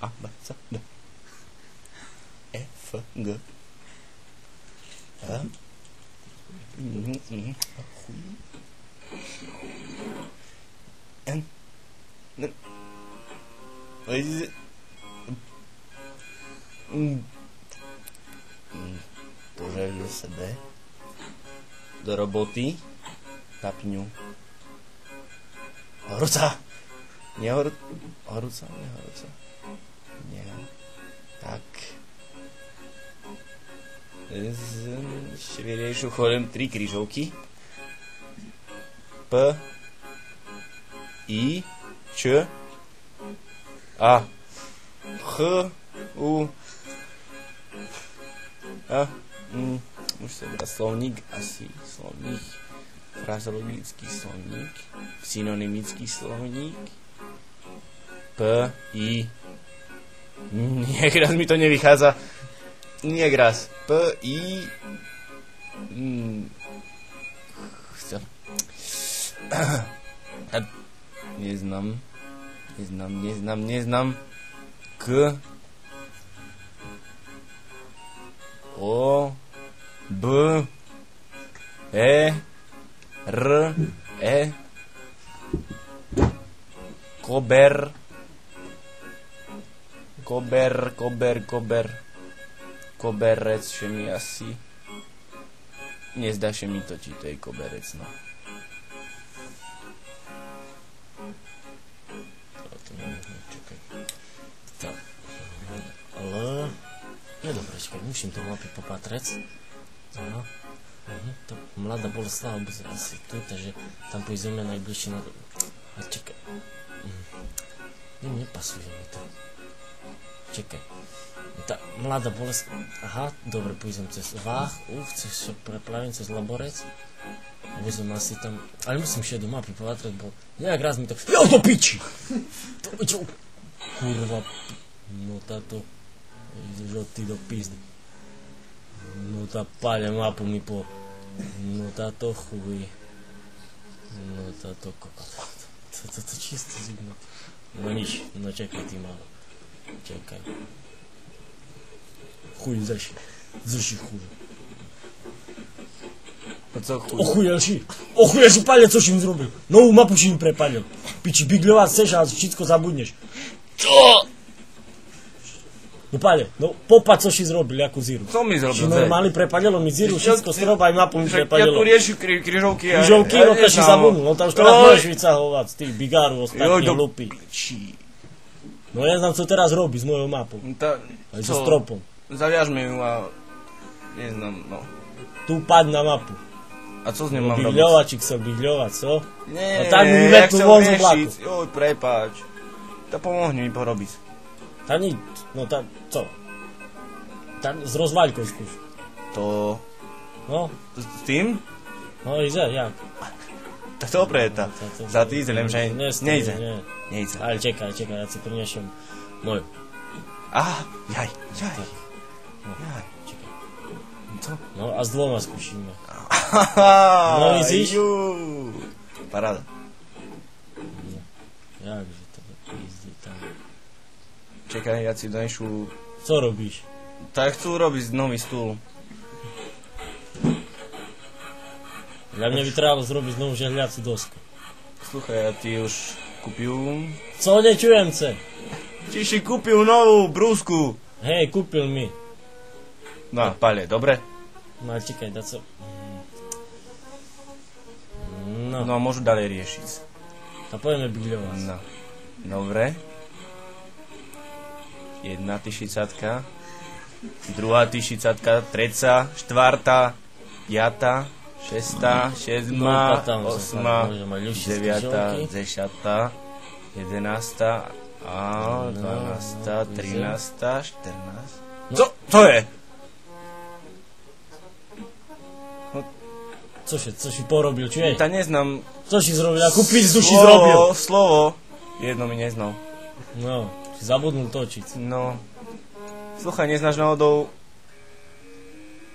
A, B, C, D, E, F, G, H, I, N, N, pořadil sebe do roboty, tapňu. Horúca! Horúca. Nie. Tak. Ešte chodím 3 križovky. P, I, Č, A, H, U, A, už sa dá slovník, asi slovník, frazeologický slovník, synonymický slovník, P, I, niekraz mi to nevychádza, niekraz, P, I, neznám, K, O, B, E, R, E, koberec še mi asi, nezdá še mi to, či to je koberec, no. Ale je dobré, čakaj, musím to mapy popatrec. Áno. To Mladá Boleslava bude asi tu, takže tam pôjdeme najbližšie na... A čakaj. Nepasuje mi to. Čakaj. Tá Mladá Boleslava... Aha, dobre, pôjdem cez Váh, cez preplavím cez Laborec. A budem asi tam... Ale musím ešte do mapy popatrec, bo... Nejak raz mi to... Jo, to piči! Kurva... No táto... Ideš od ty do pizdy. No tá páľa mapu mi po... No táto chuj. No táto kokot. To čisto zimno. No nič, no čakaj ty malo. Čakaj. Chuj, zrši chuj. A co chuj? Ochujel si palec, co si im zrobil. Novú mapu si im prepalil. Piči, bigľovať chceš a všetko zabudneš. Čo? No pále, no popad, co si zrobil, jakú zíru. Co mi zrobil? Si normálny prepalilo mi zíru, všetko stroba aj mapu mi prepalilo. Ja tu riešim križovky. Križovky, no to si zabudnul, no tam už teraz môžeš vycahovať z tých bigárov ostatní hlupí. No ja znam, co teraz robí s mojou mapou. Aj so stropom. Zaviažme ju a... Neznám, no. Tu pad na mapu. A co s ním mám robiť? Bigľovačík sa bigľovať, co? Nie, no tak mi metnú von z oblaku. Joj, prepáč. To pomohni mi porobiť. Tá nič, no tá, co? Tá s rozvaľkou skúš. To... No? S tým? No ide, jak? Tak dobre, za ty idem, že nejde. Nejde. Ale čekaj, ja si priniešem moju. Aha, jaj. Čekaj. Co? No a s dvoma skúšime. No myslíš? Paráda. Jakže to pízdi tam. Čekaj, ja si donešu... Co robíš? Tak chcú robiť nový stôl. Dla mňa by trebalo zrobiť novú žehliacu dosku. Sluchaj, ja ti už kúpil... Co nečujem ce? Ti si kúpil novú brúsku. Hej, kúpil mi. No, pale, dobre? No, čekaj, dá co... No, môžu ďalej riešiť. A poďme bigľovať. No, dobre. Jedna tyšicatka, druhá tyšicatka, treca, štvrtá, piatá, šestá, sedmá, osmá, deviatá, desatá, jedenáctá, dvanáctá, trináctá, štrnáctá. Co to je? Co si porobil, čo je? Ta neznám Co si zrobil, akú pizdu si zrobil? slovo. Jedno mi neznal. No, si zabudnul točiť. No. Sluchaj, neznáš náhodou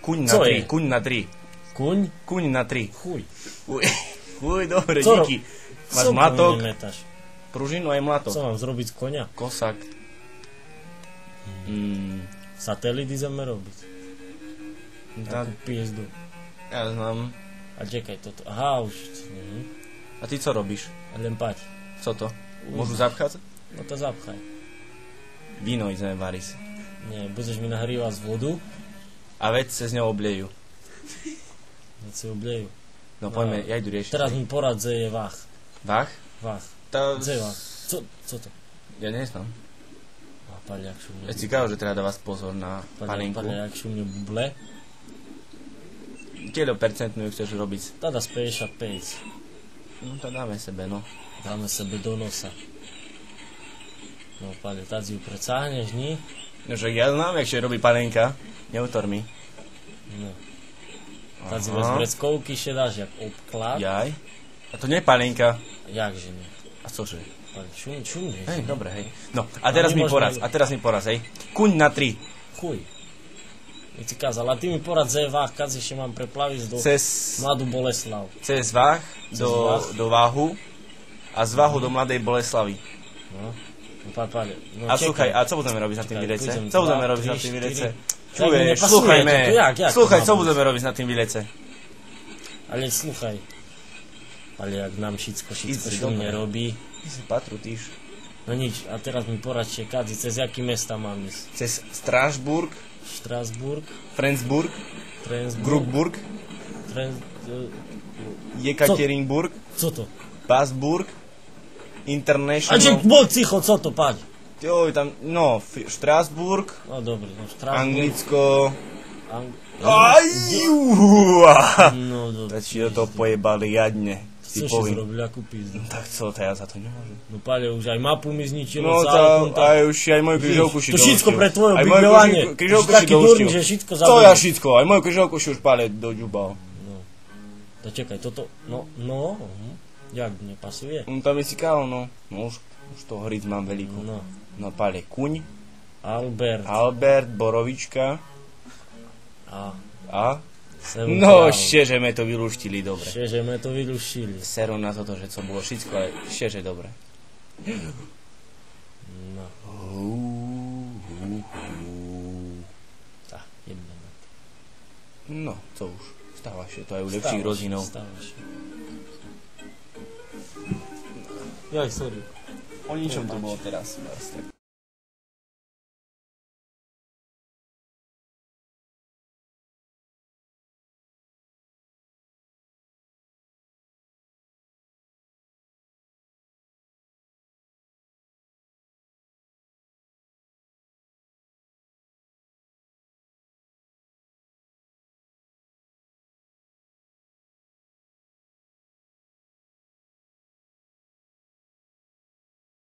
kuň na Co 3, je? kuň na 3. Kuň? Kuň na 3. Chuj. Uj, dobre, Co díky. Máš Co mlatok, mi nemetáš? pružinu aj mlatok. Co mám zrobiť z konia? Kosak. Satelit ideme robiť. Ja, Takú pizdu. ja znám. A čekaj toto. Aha, už. A ty co robíš? Len pať. Co to? Môžu zapchádzať? No to zapchaj. Víno ideme variť. Nie, budeš mi nahrívať z vodu, A veď sa s ňou obliejú. veď si oblejú. No poďme, ja idú riešiť. Teraz mi porad, že je vach. Vach? Vach. To... Že je vach. Co to? Ja neznám. A paľak šumne. Je cikávo, že treba dávať pozor na panenku. Paľak šumne buble. Kielo percentnú ju chceš robiť? Tada spejša 5. No to dáme sebe, no. Dáme sebe do nosa. No paľak, tady ju precáhneš, nie? No že ja znám, jak sa robí panenka. Neutor mi. No. Tady bez vreckovky še dáš jak obklad. Jaj. A to nie je panenka. Jakže nie? A cože? Paľak, šumne. Hej, dobre, hej. No, a teraz mi poraz, hej. Kuň na 3. Chuj. I ti kázal, a ty mi porad, že je vách, kazi še mám preplaviť do Mladú Boleslav. Cez váh do váhu a z váhu do Mladej Boleslavy. No. Páľ. No, A sluchaj, a co budeme robiť na tým výlece? Co budeme robiť na tým výlece? Tak mi Čuješ, nepasuje, sluchajme. jak Sluchaj, to co má budeme robiť na tým výlece? Ale sluchaj. Ale jak nám všetko Ísť šumne dobre. robí. Ty si patrutíš. No nič, a teraz mi poradčie, kadzi, cez jaký mesta mám ísť? Cez Strasburg, Štrasburg, Flensburg, Trensburg, Grubburg, Jekaterinburg, Co to? Basburg, A International. že bol cicho, co to, paď? Joj, tam, no, Štrasburg, No dobre, no Štrasburg. Anglicko. Ang... Aj, No dobre. Veď si do toho pojebali jadne. Ti Co si poviem. zrobil, akú pizdu? Tak co, to ja za to nemôžem. No páľa, už aj mapu mi zničilo, No celý tá, aj už aj moju križovku si To všetko pre tvoje Aj moju obydľovanie. križovku Si si taký durný, doustil. že všetko To zabudol. ja všetko, aj moju križovku si už pále doďubal. To čekaj, toto, jak nepasuje? No tam je si kálo, no. No už toho hryc mám veľkú. No, No pále kuň, Albert Borovička a a... Seven No, Kráľ. šteže me to vylúštili dobre. Že me to vylušili. Sero na toto, že co bolo všetko, ale šteže dobre. No, tak, jebne na to. No, co už. Stáva sa to aj u lepších rodinov. Stávaš. Jaj, sorry. O ničom to bolo teraz.